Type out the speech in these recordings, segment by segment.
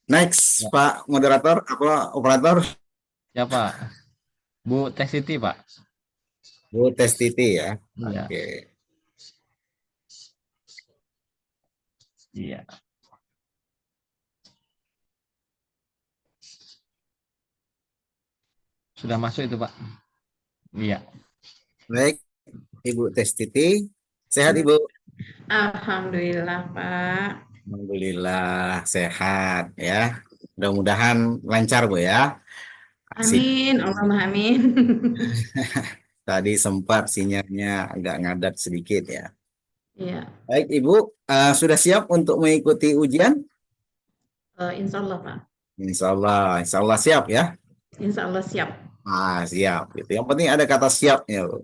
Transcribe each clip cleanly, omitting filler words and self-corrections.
Next, Ya, Pak Moderator, apa operator? ya Pak. Bu Teh Siti Pak. Bu Tes Titi ya. Iya, Oke. iya. Sudah masuk itu Pak. Iya. Baik, Ibu Tes Titi. Sehat Hmm. Ibu? Alhamdulillah, Pak. Alhamdulillah sehat ya. Mudah-mudahan lancar Bu ya. Asik. Amin, Allahumma amin. Tadi sempat sinyalnya agak ngadat sedikit ya. Ya, Baik Ibu, sudah siap untuk mengikuti ujian? insya Allah, Pak. Insya Allah siap ya. Insya Allah siap. Siap. Gitu. Yang penting ada kata siapnya Bu.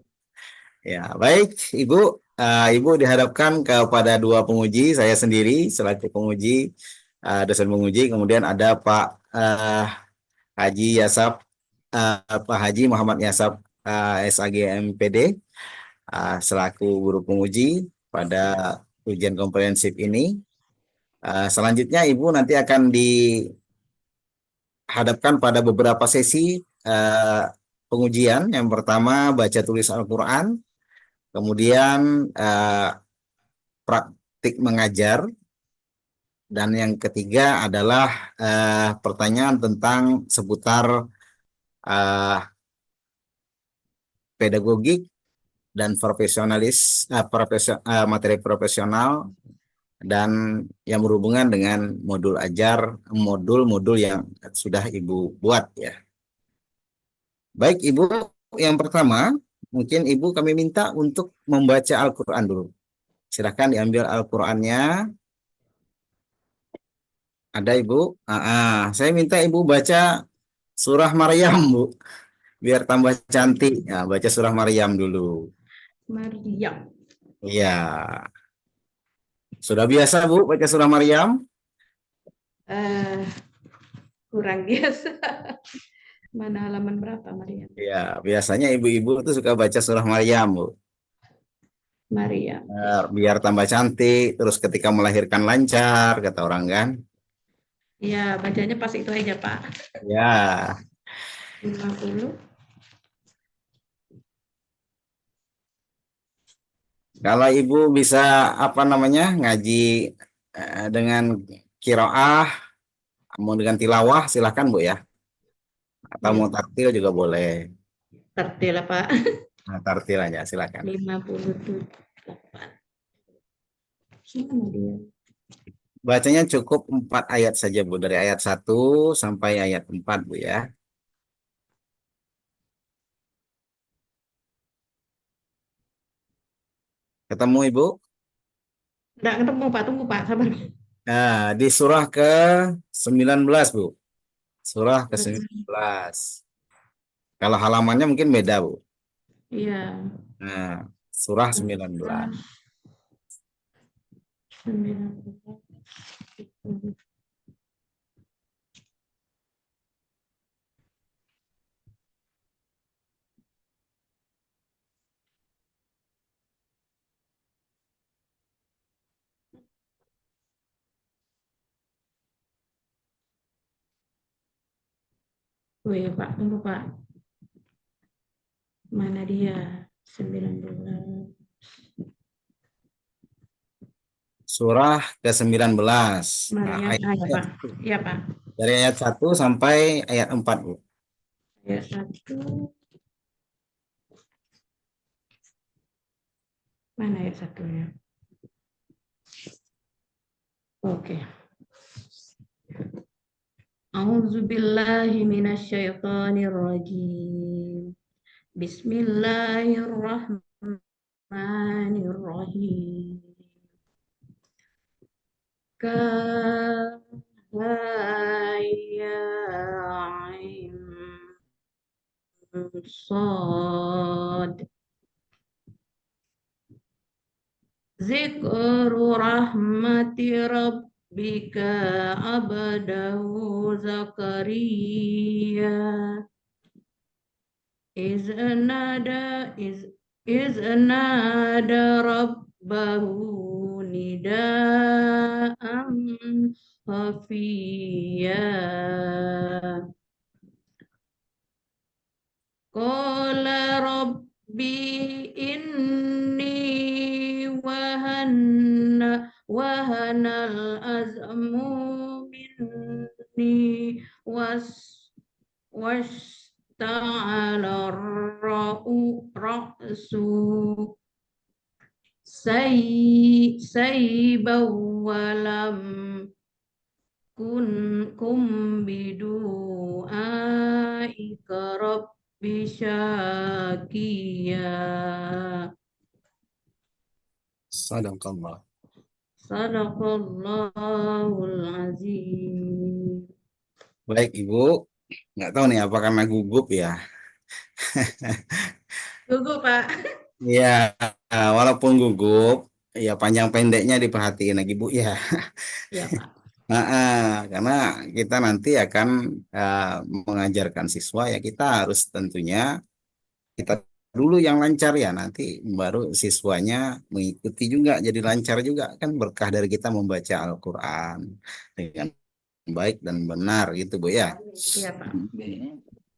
Ya, baik, Ibu. Ibu dihadapkan kepada dua penguji, saya sendiri selaku penguji, dosen penguji, kemudian ada Pak Haji Yasab, Pak Haji Muhammad Yasab, SAG MPD, selaku guru penguji pada ujian komprehensif ini. Selanjutnya, Ibu nanti akan dihadapkan pada beberapa sesi pengujian. Yang pertama, baca tulis Al-Quran, kemudian praktik mengajar, dan yang ketiga adalah pertanyaan tentang seputar eh, pedagogik dan materi profesional dan yang berhubungan dengan modul-modul yang sudah Ibu buat ya. Baik Ibu, yang pertama mungkin Ibu kami minta untuk membaca Al-Quran dulu. Silakan diambil Al-Qurannya. Ada Ibu? Saya minta Ibu baca surah Maryam, Bu. Biar tambah cantik. Ya, baca surah Maryam dulu. Maryam. Iya. Sudah biasa, Bu, baca surah Maryam? Eh, kurang biasa. Mana halaman berapa, Maryam? Iya, biasanya ibu-ibu tuh suka baca surah Maryam, Bu. Maryam. Biar tambah cantik, terus ketika melahirkan lancar, kata orang kan. Ya, bacanya pas itu aja, Pak. Ya, 50. kalau ibu bisa apa namanya ngaji dengan kiroah, mau dengan tilawah, silahkan Bu ya. Atau Ya, mau taktil juga boleh. tertil, Pak. Nah, tartil aja, silakan. 58. Mana dia? Bacanya cukup 4 ayat saja Bu, dari ayat 1 sampai ayat 4 Bu ya. Ketemu Ibu? Enggak ketemu, Pak. Tunggu, Pak. Sabar. Nah, di surah ke-19 Bu. Surah ke-19. Kalau halamannya mungkin beda Bu. Iya. Nah, surah 19. 19. Oh ya, Pak. Tunggu, Pak. Mana dia? 19. Surah ke-19. Nah, Maryam. Ah, ya, Pak. Ya, Pak. dari ayat 1 sampai ayat 4 Bu. Ayat 1. Mana ayat satunya? Oke. A'udzu billahi minasyaitonir rajim. Bismillahirrahmanirrahim. Kahaya Sod. Zikru rahmati rabbika abdahu Zakaria. Iz nada rabbahu nida'am خفيا قال ربي إني وهن العظم مني واشتعل الرأس سيبا ولم kum bidu'aika rabbi syakiya. Sadaqallah. Sadaqallahul azim. Baik Ibu, nggak tahu nih apa karena gugup ya. Gugup, Pak. Ya, walaupun gugup, ya panjang pendeknya diperhatiin lagi Bu ya. Ya, Pak. Karena kita nanti akan mengajarkan siswa ya kita harus tentunya kita dulu yang lancar ya nanti baru siswanya mengikuti juga jadi lancar juga kan berkah dari kita membaca Al-Quran dengan baik dan benar gitu Bu ya. Iya, Pak.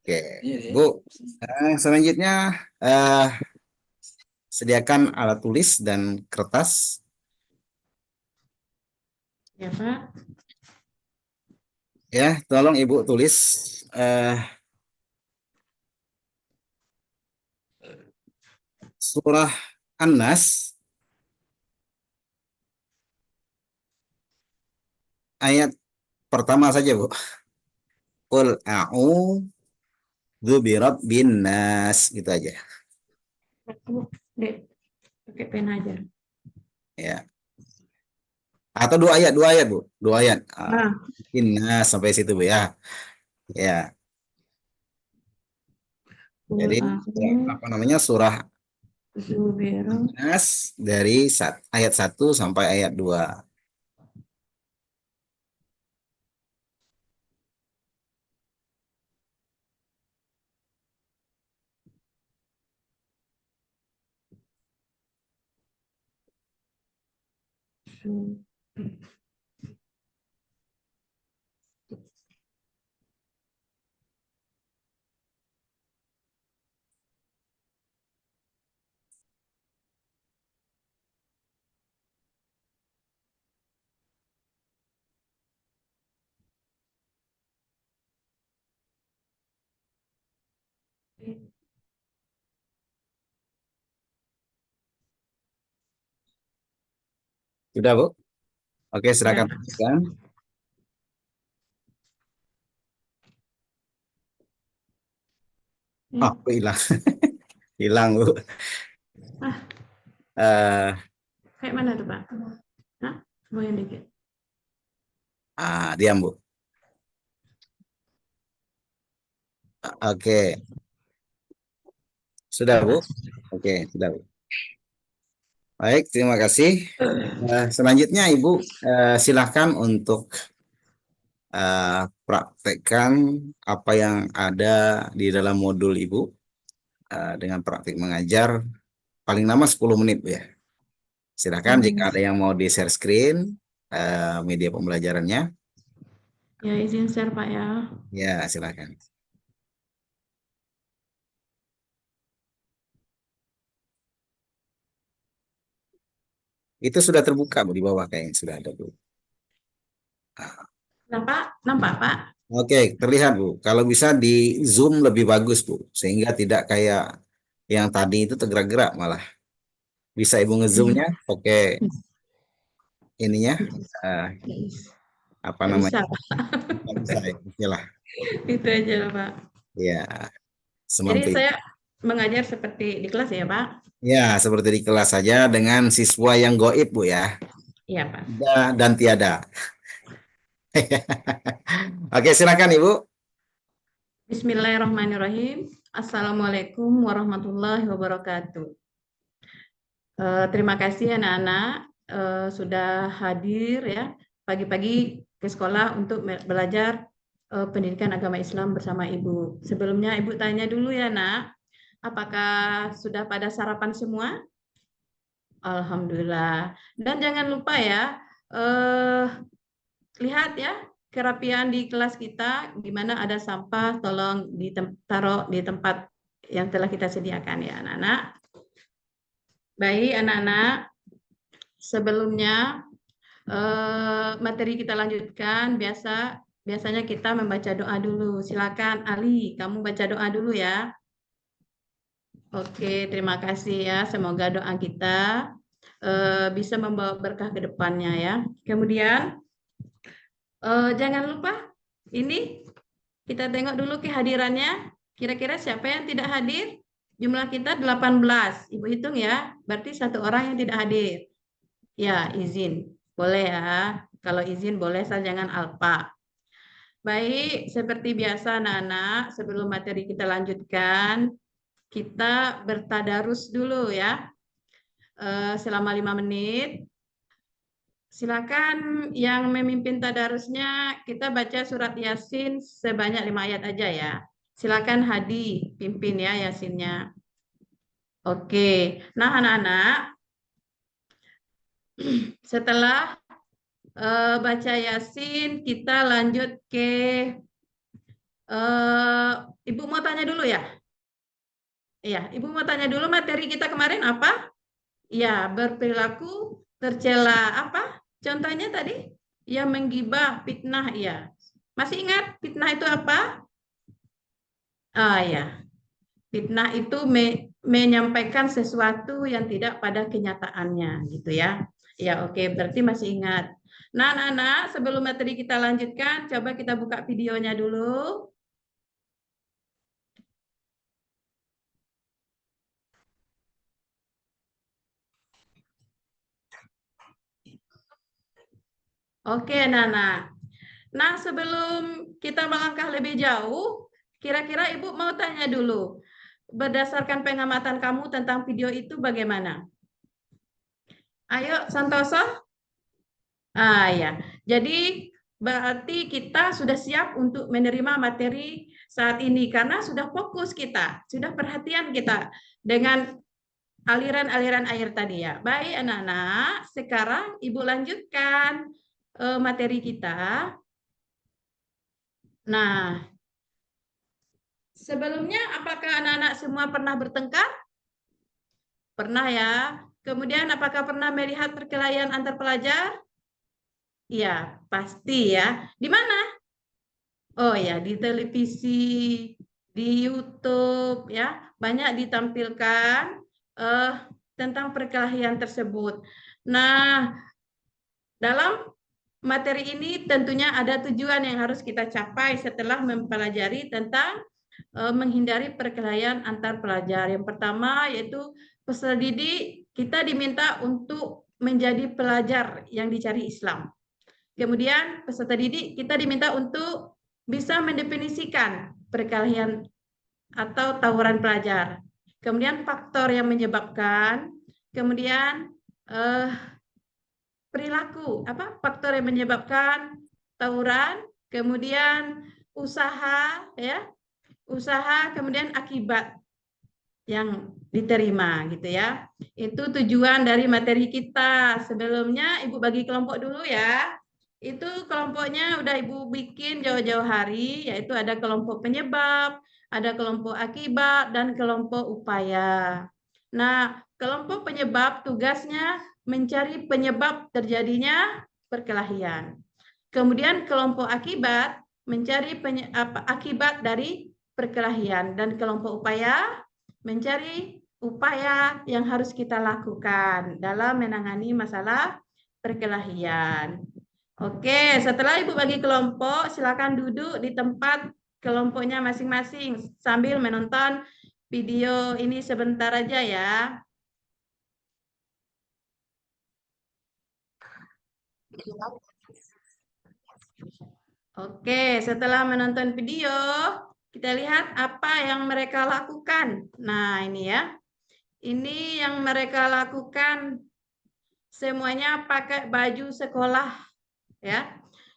Oke, Bu. Selanjutnya eh, sediakan alat tulis dan kertas. Ya, Pak. Ya, tolong Ibu tulis eh, surah An-Nas ayat pertama saja, Bu. Qul a'udzu birabbin nas gitu aja. Dek, pakai pen aja. Ya. Atau dua ayat, Bu. Dua ayat. Nah, Innas sampai situ, Bu ya. Ya. Jadi apa namanya surah Zubiro An-Nas dari ayat 1 sampai ayat 2. Sudah, Bu? Oke, silakan. Sudah. Silakan. Oh, hilang. Hilang, Bu. Ah, Eh, kayak mana tuh, Pak? Hah? Goyang dikit. diam, Bu. Oke, sudah, Ya, Bu. Pak. Oke, sudah, Bu. Baik, terima kasih. Selanjutnya, Ibu, silahkan untuk praktekkan apa yang ada di dalam modul Ibu dengan praktik mengajar paling lama 10 menit, Bu ya. Silahkan jika ada yang mau di-share screen media pembelajarannya. Ya, izin share, Pak ya. Ya, silahkan. Itu sudah terbuka, Bu, di bawah kayaknya sudah ada, Bu. Nampak? Nampak, Pak? Oke, terlihat, Bu. Kalau bisa di zoom lebih bagus, Bu, sehingga tidak kayak yang tadi itu tergerak-gerak malah. Bisa Ibu ngezoomnya pakai ininya, eh, apa Nggak bisa, namanya? Pak. Nggak bisa ya, oke lah. Itu aja, Pak. Ya, Jadi semampu. saya mengajar seperti di kelas ya, Pak? Ya, seperti di kelas saja dengan siswa yang goib, Bu ya. Iya, Pak. Dan tiada. Oke, silakan Ibu. Bismillahirrahmanirrahim. Assalamualaikum warahmatullahi wabarakatuh. Terima kasih anak-anak sudah hadir ya pagi-pagi ke sekolah untuk belajar pendidikan agama Islam bersama Ibu. Sebelumnya Ibu tanya dulu ya, Nak, apakah sudah pada sarapan semua? Alhamdulillah. Dan jangan lupa ya, lihat ya kerapian di kelas kita, di mana ada sampah, tolong taruh di tempat yang telah kita sediakan ya anak-anak. Baik anak-anak, sebelumnya materi kita lanjutkan. Biasanya kita membaca doa dulu. Silakan Ali, kamu baca doa dulu ya. Oke, terima kasih ya. Semoga doa kita bisa membawa berkah ke depannya ya. Kemudian jangan lupa ini kita tengok dulu kehadirannya. Kira-kira siapa yang tidak hadir? Jumlah kita 18. Ibu hitung ya. Berarti satu orang yang tidak hadir. Ya, izin. Boleh ya. Kalau izin boleh, saya jangan alpa. Baik, seperti biasa anak-anak, sebelum materi kita lanjutkan, kita bertadarus dulu ya. Selama 5 menit. Silakan yang memimpin tadarusnya, kita baca surat Yasin sebanyak 5 ayat aja ya. Silakan Hadi pimpin ya Yasinnya. Oke, nah anak-anak, setelah baca Yasin, kita lanjut ke Ibu mau tanya dulu ya? Iya, Ibu mau tanya dulu materi kita kemarin apa? Ya, berperilaku tercela apa? Contohnya tadi? Ya, menggibah, fitnah, ya. Masih ingat fitnah itu apa? Ah ya, fitnah itu menyampaikan sesuatu yang tidak pada kenyataannya, gitu ya. Ya, oke, berarti masih ingat. Nah, anak-anak, sebelum materi kita lanjutkan, coba kita buka videonya dulu. Oke, anak-anak. Nah, sebelum kita melangkah lebih jauh, kira-kira Ibu mau tanya dulu, berdasarkan pengamatan kamu tentang video itu bagaimana? Ayo, Santoso. Ah ya, jadi berarti kita sudah siap untuk menerima materi saat ini karena sudah fokus kita, sudah perhatian kita dengan aliran-aliran air tadi ya. Baik anak-anak, sekarang Ibu lanjutkan materi kita. Nah, sebelumnya apakah anak-anak semua pernah bertengkar? Pernah ya. Kemudian apakah pernah melihat perkelahian antar pelajar? Iya, pasti ya. Di mana? Oh ya, di televisi, di YouTube ya, banyak ditampilkan tentang perkelahian tersebut. Nah, dalam materi ini tentunya ada tujuan yang harus kita capai setelah mempelajari tentang menghindari perkelahian antar pelajar. Yang pertama yaitu peserta didik kita diminta untuk menjadi pelajar yang dicari Islam. Kemudian peserta didik kita diminta untuk bisa mendefinisikan perkelahian atau tawuran pelajar. Kemudian faktor yang menyebabkan, kemudian perilaku, faktor yang menyebabkan tawuran, kemudian usaha, ya, usaha, kemudian akibat yang diterima, gitu ya. Itu tujuan dari materi kita. Sebelumnya Ibu bagi kelompok dulu ya. Itu kelompoknya udah Ibu bikin jauh-jauh hari, yaitu ada kelompok penyebab, ada kelompok akibat, dan kelompok upaya. Nah, kelompok penyebab tugasnya mencari penyebab terjadinya perkelahian. Kemudian kelompok akibat mencari akibat dari perkelahian, dan kelompok upaya mencari upaya yang harus kita lakukan dalam menangani masalah perkelahian. Oke, setelah Ibu bagi kelompok, silakan duduk di tempat kelompoknya masing-masing sambil menonton video ini sebentar aja ya. Oke, setelah menonton video, kita lihat apa yang mereka lakukan. Nah, ini ya. Ini yang mereka lakukan, semuanya pakai baju sekolah ya.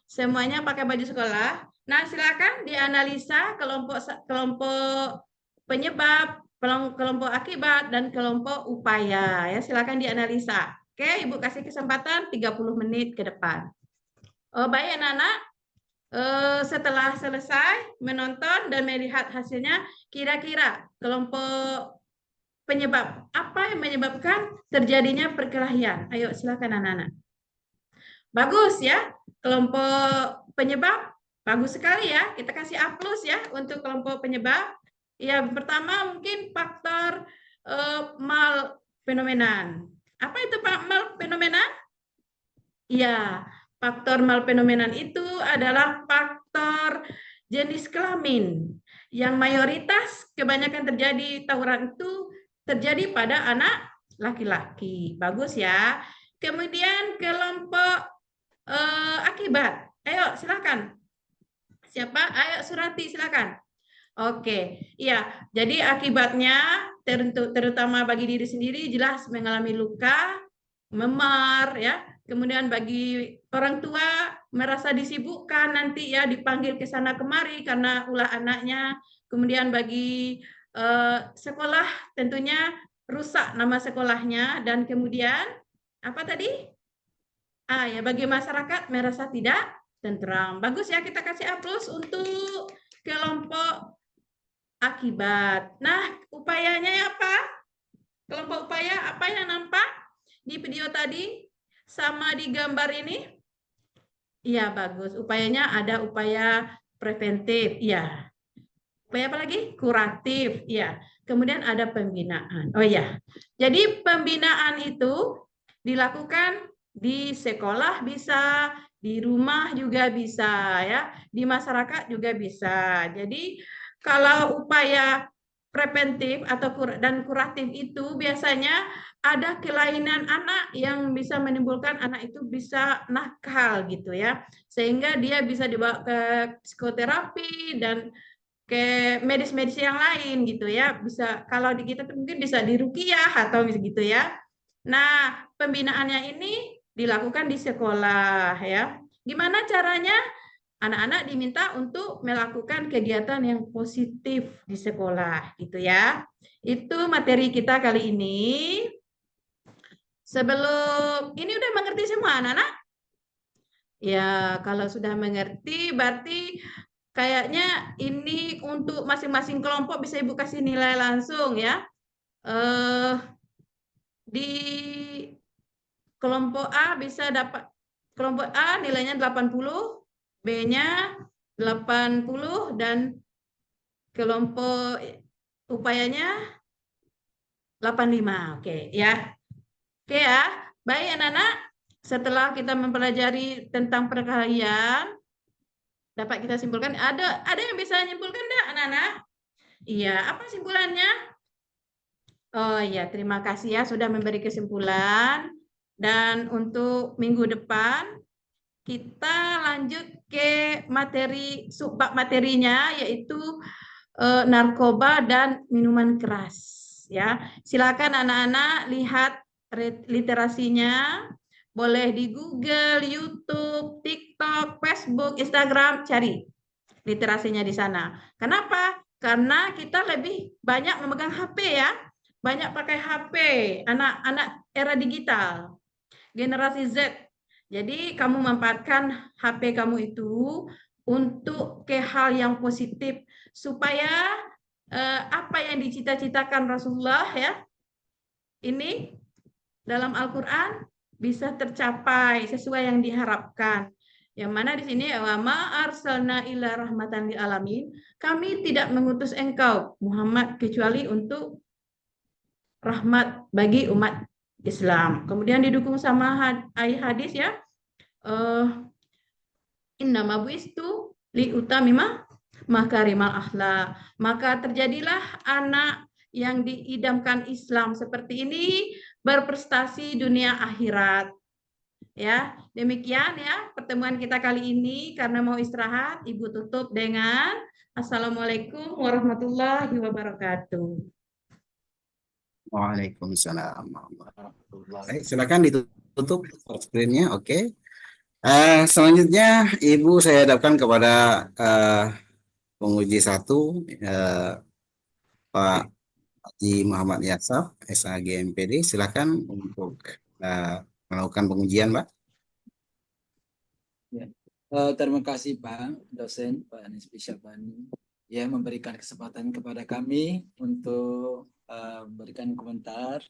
Semuanya pakai baju sekolah. Nah, silakan dianalisa kelompok penyebab, kelompok akibat, dan kelompok upaya ya. Silakan dianalisa. Oke, Ibu kasih kesempatan 30 menit ke depan. Baik anak-anak, setelah selesai menonton dan melihat hasilnya, kira-kira kelompok penyebab apa yang menyebabkan terjadinya perkelahian? Ayo silakan anak-anak. Bagus ya, kelompok penyebab bagus sekali ya. Kita kasih A+ ya untuk kelompok penyebab. Yang pertama mungkin faktor mal fenomenan. Apa itu mal fenomenan? Ya, faktor malfenomenan itu adalah faktor jenis kelamin yang mayoritas kebanyakan terjadi tawuran itu terjadi pada anak laki-laki. Bagus ya. Kemudian kelompok akibat. Ayo silakan. Siapa? Ayo Surati silakan. Oke, iya. Jadi akibatnya terutama bagi diri sendiri jelas mengalami luka, memar ya. Kemudian bagi orang tua merasa disibukkan nanti ya dipanggil ke sana kemari karena ulah anaknya. Kemudian bagi sekolah tentunya rusak nama sekolahnya dan kemudian apa tadi? Ya bagi masyarakat merasa tidak tentram. Bagus ya kita kasih A+ untuk kelompok akibat. Nah, upayanya apa? Kelompok upaya apa yang nampak di video tadi sama di gambar ini? Iya, bagus. Upayanya ada upaya preventif, iya. Upaya apa lagi? Kuratif, iya. Kemudian ada pembinaan. Oh iya. Jadi pembinaan itu dilakukan di sekolah bisa, di rumah juga bisa ya, di masyarakat juga bisa. Jadi kalau upaya preventif atau dan kuratif itu biasanya ada kelainan anak yang bisa menimbulkan anak itu bisa nakal gitu ya, sehingga dia bisa dibawa ke psikoterapi dan ke medis-medis yang lain gitu ya, bisa kalau di kita mungkin bisa diruqyah atau gitu ya. Nah, pembinaannya ini dilakukan di sekolah ya. Gimana caranya? Anak-anak diminta untuk melakukan kegiatan yang positif di sekolah gitu ya. Itu materi kita kali ini. Sebelum ini udah mengerti semua anak-anak? Ya, kalau sudah mengerti berarti kayaknya ini untuk masing-masing kelompok bisa Ibu kasih nilai langsung ya. Di kelompok A bisa dapat kelompok A nilainya 80, B-nya 80 dan kelompok upayanya 85. Oke ya. Oke ya. Baik anak-anak, setelah kita mempelajari tentang perkelahian, dapat kita simpulkan ada yang bisa menyimpulkan enggak anak-anak? Iya, apa simpulannya? Oh iya, terima kasih ya sudah memberi kesimpulan. Dan untuk minggu depan kita lanjut ke materi subbab materinya yaitu narkoba dan minuman keras ya. Silakan anak-anak lihat literasinya, boleh di Google, YouTube, TikTok, Facebook, Instagram, cari literasinya di sana. Kenapa? Karena kita lebih banyak memegang HP ya, banyak pakai HP, anak-anak era digital, generasi Z. Jadi kamu manfaatkan HP kamu itu untuk ke hal yang positif supaya apa yang dicita-citakan Rasulullah ya ini dalam Al-Qur'an bisa tercapai sesuai yang diharapkan. Yang mana di sini wa ma arsalna illa rahmatan lil alamin, kami tidak mengutus engkau Muhammad kecuali untuk rahmat bagi umat Islam. Kemudian didukung sama ayat hadis ya. Innama buistu li utamima makarimal akhlak. Maka terjadilah anak yang diidamkan Islam seperti ini berprestasi dunia akhirat. Ya, demikian ya pertemuan kita kali ini. Karena mau istirahat, Ibu tutup dengan Assalamualaikum warahmatullahi wabarakatuh. Waalaikumsalam. Baik, silakan ditutup screen-nya. Oke. Selanjutnya Ibu saya hadapkan kepada penguji 1 Pak Haji Muhammad Yasaf, SAG MPD. Silakan untuk melakukan pengujian, Pak. Terima kasih Pak dosen, Pak Nisbi Syabani, ya memberikan kesempatan kepada kami untuk memberikan komentar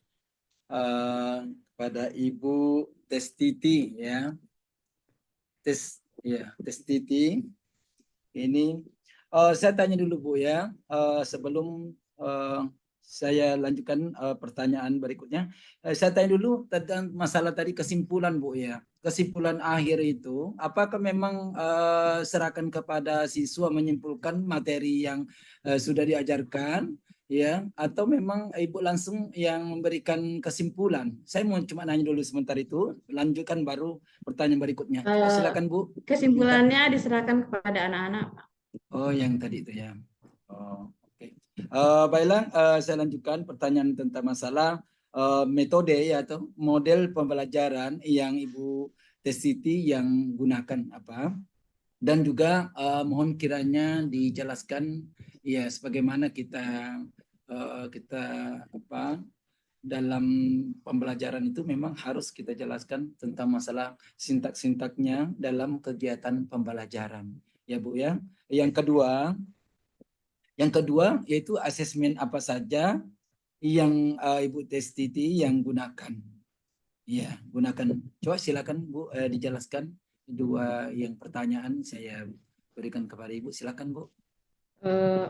kepada Ibu Testiti, ya. Testiti. Ini saya tanya dulu Bu ya, sebelum saya lanjutkan pertanyaan berikutnya. Saya tanya dulu tentang masalah tadi kesimpulan Bu ya. Kesimpulan akhir itu, apakah memang serahkan kepada siswa menyimpulkan materi yang sudah diajarkan, ya, atau memang Ibu langsung yang memberikan kesimpulan? Saya mau cuma nanya dulu sebentar itu, lanjutkan baru pertanyaan berikutnya. Coba silakan Bu. Kesimpulannya diserahkan kepada anak-anak, Pak. Oh, yang tadi itu ya. Oh, oke. Baiklah, saya lanjutkan pertanyaan tentang masalah metode ya atau model pembelajaran yang Ibu Testiti yang gunakan apa, dan juga mohon kiranya dijelaskan ya sebagaimana kita apa dalam pembelajaran itu memang harus kita jelaskan tentang masalah sintak-sintaknya dalam kegiatan pembelajaran ya Bu ya. Yang kedua yaitu asesmen apa saja yang Ibu Testiti yang gunakan. Ya, gunakan. Coba silakan Bu dijelaskan dua yang pertanyaan saya berikan kepada Ibu. Silakan Bu.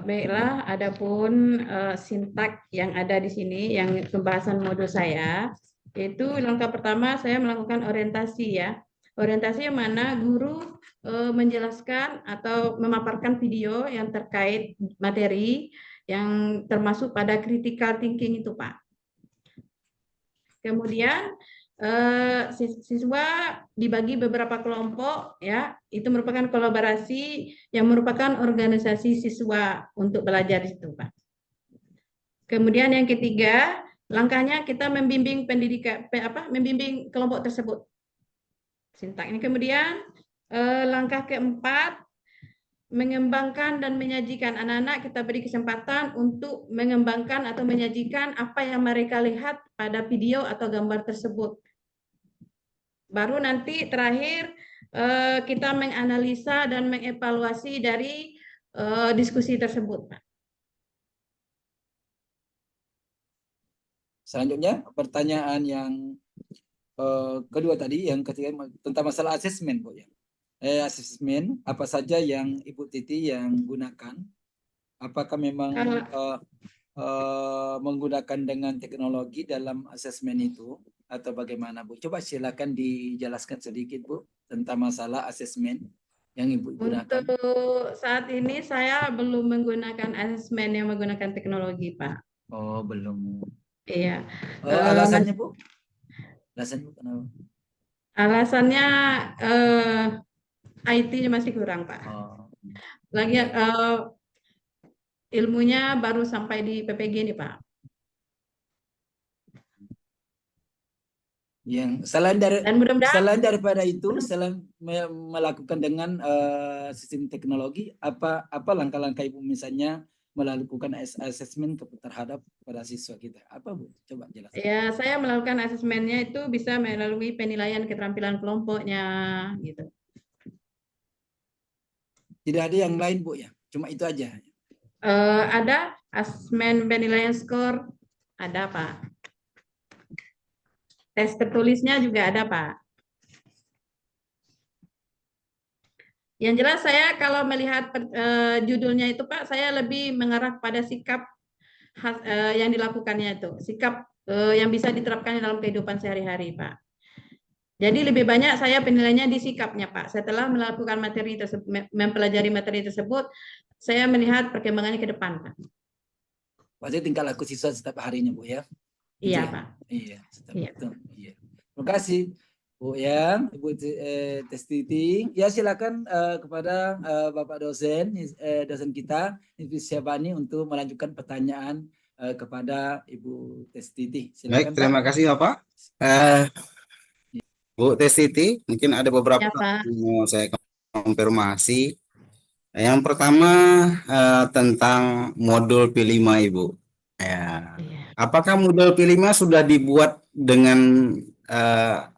Baiklah, adapun sintak yang ada di sini, yang pembahasan modul saya, yaitu langkah pertama saya melakukan orientasi ya. Orientasi yang mana guru menjelaskan atau memaparkan video yang terkait materi yang termasuk pada critical thinking itu, Pak. Kemudian siswa dibagi beberapa kelompok ya, itu merupakan kolaborasi yang merupakan organisasi siswa untuk belajar itu, Pak. Kemudian yang ketiga, langkahnya kita membimbing pendidikan membimbing kelompok tersebut. Sintak ini. Kemudian langkah keempat, mengembangkan dan menyajikan. Anak-anak kita beri kesempatan untuk mengembangkan atau menyajikan apa yang mereka lihat pada video atau gambar tersebut. Baru nanti terakhir kita menganalisa dan mengevaluasi dari diskusi tersebut, Pak. Selanjutnya pertanyaan yang kedua tadi, yang ketiga tentang masalah asesmen Bu ya. Asesmen apa saja yang Ibu Titi yang gunakan? Apakah memang menggunakan dengan teknologi dalam asesmen itu atau bagaimana Bu? Coba silakan dijelaskan sedikit Bu tentang masalah asesmen yang Ibu gunakan. Untuk saat ini saya belum menggunakan asesmen yang menggunakan teknologi, Pak. Oh, belum. Iya. Alasannya Bu? Alasannya kenapa? Alasannya IT-nya masih kurang, Pak. Oh. Lagi ilmunya baru sampai di PPG nih, Pak. Yang selain daripada itu, selain melakukan dengan sistem teknologi, apa langkah-langkah Ibu misalnya melakukan asesmen terhadap para siswa kita? Apa Bu? Coba jelaskan. Ya, saya melakukan asesmennya itu bisa melalui penilaian keterampilan kelompoknya, gitu. Tidak ada yang lain Bu ya? Cuma itu aja? Ada asesmen penilaian skor, ada Pak. Tes tertulisnya juga ada, Pak. Yang jelas saya kalau melihat judulnya itu, Pak, saya lebih mengarah pada sikap yang dilakukannya itu. Sikap yang bisa diterapkan dalam kehidupan sehari-hari, Pak. Jadi lebih banyak saya penilaiannya di sikapnya, Pak. Setelah melakukan materi tersebut, mempelajari materi tersebut, saya melihat perkembangannya ke depan, Pak. Pasti tingkah laku siswa setiap harinya Bu ya? Iya, Pak. Iya, itu. Iya. Terima kasih Bu ya, Ibu Testiti. Ya silakan kepada Bapak dosen, dosen kita, Ibu Syabani untuk melanjutkan pertanyaan kepada Ibu Testiti. Silakan. Baik, terima kasih Bapak. Bu Testiti, mungkin ada beberapa Ya, yang mau saya konfirmasi. Yang pertama tentang modul P5 Ibu. Ya. Apakah modul P5 sudah dibuat dengan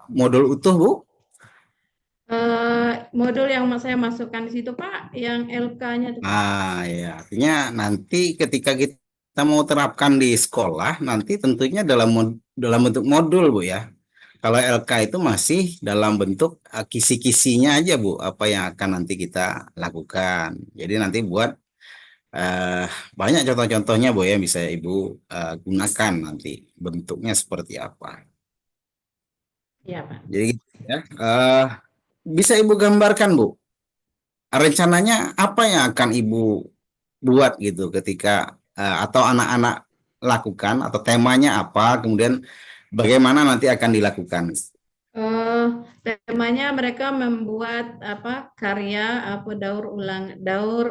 modul utuh Bu? modul yang saya masukkan di situ Pak, yang LK-nya tuh Pak. Ah, ya, artinya nanti ketika kita mau terapkan di sekolah, nanti tentunya dalam bentuk modul, Bu ya. Kalau LK itu masih dalam bentuk kisi-kisinya aja, Bu, apa yang akan nanti kita lakukan. Jadi nanti buat eh, banyak contoh-contohnya, Bu ya, bisa Ibu gunakan nanti bentuknya seperti apa. Iya Pak. Jadi gitu ya. Bisa Ibu gambarkan, Bu, rencananya apa yang akan Ibu buat gitu ketika atau anak-anak lakukan atau temanya apa, kemudian bagaimana nanti akan dilakukan. Eh, temanya mereka membuat apa karya apa daur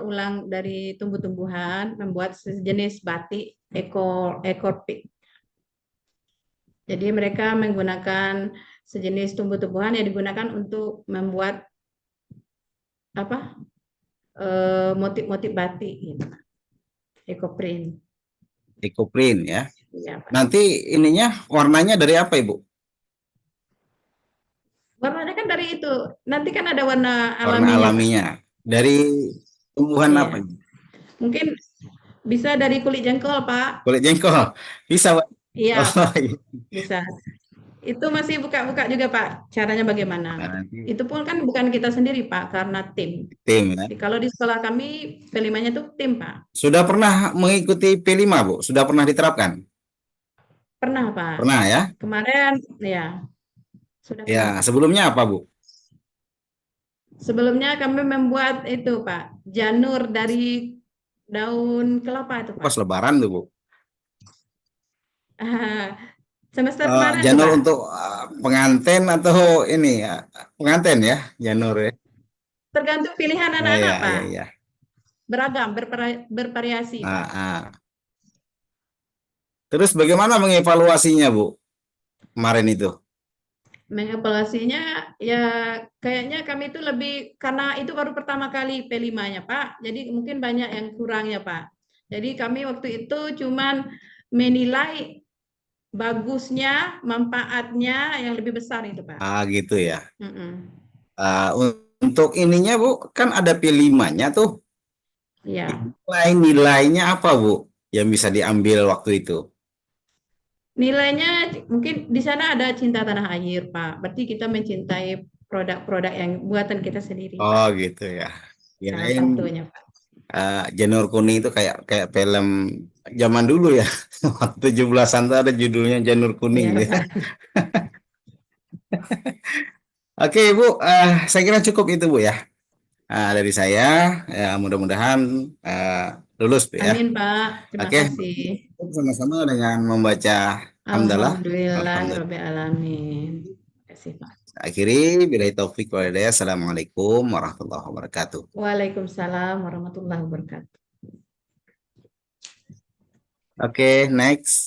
ulang dari tumbuh-tumbuhan, membuat sejenis batik ekor pik. Jadi mereka menggunakan sejenis tumbuh-tumbuhan yang digunakan untuk membuat apa motif-motif batik gitu. Ekoprint. Ecoprint ya. Ya, Pak. Nanti ininya warnanya dari apa, Ibu? Warnanya kan dari itu. Nanti kan ada warna Warna alaminya, Pak. alaminya. Dari tumbuhan Iya. apa, Ibu? Mungkin bisa dari kulit jengkol, Pak. Kulit jengkol. Bisa, Pak. Iya, Oh, Pak. iya. Bisa. Itu masih buka-buka juga, Pak. Caranya bagaimana? Nah, nanti Itu pun kan bukan kita sendiri, Pak, karena tim. tim ya. Jadi, kalau di sekolah kami, P5-nya tuh tim, Pak. Sudah pernah mengikuti P5, Bu? Sudah pernah diterapkan? Pernah, Pak. Pernah ya? Kemarin, ya, sudah Ya, pernah, Pak. sebelumnya apa, Bu? Sebelumnya kami membuat itu, Pak, janur dari daun kelapa itu, Pak. Pas lebaran tuh, Bu. Semester kemarin tuh, Janur Pak. untuk pengantin atau ini ya? Pengantin ya, janur ya. Tergantung pilihan Oh anak-anak, iya, iya, Pak. iya. Beragam, bervariasi, Pak. Terus bagaimana mengevaluasinya, Bu? Kemarin itu. Mengevaluasinya ya kayaknya kami itu lebih karena itu baru pertama kali P5-nya, Pak. Jadi mungkin banyak yang kurang ya, Pak. Jadi kami waktu itu cuman menilai bagusnya, manfaatnya yang lebih besar itu, Pak. Gitu ya. Mm-mm. Untuk ininya, Bu, kan ada P5-nya tuh. Iya. Nilainya apa, Bu? Yang bisa diambil waktu itu? Nilainya mungkin di sana ada cinta tanah air, Pak. Berarti kita mencintai produk-produk yang buatan kita sendiri, Oh, Pak. gitu ya. Salah Kirain satunya, Pak. Janur Kuning itu kayak kayak film zaman dulu ya. Waktu 17-an tuh ada judulnya Janur Kuning Iya, gitu. Pak. Oke, Bu, saya kira cukup itu, Bu ya. Dari saya, ya mudah-mudahan lulus, Bu ya. Amin, Pak. Terima Oke, kasih. sama-sama dengan membaca hamdalah. Alhamdulillah. Alhamdulillahirabbil alamin. Terima kasih, Pak. Akhiri, billahi taufik wal hidayah. Assalamualaikum warahmatullahi wabarakatuh. Waalaikumsalam warahmatullahi wabarakatuh. Oke, next.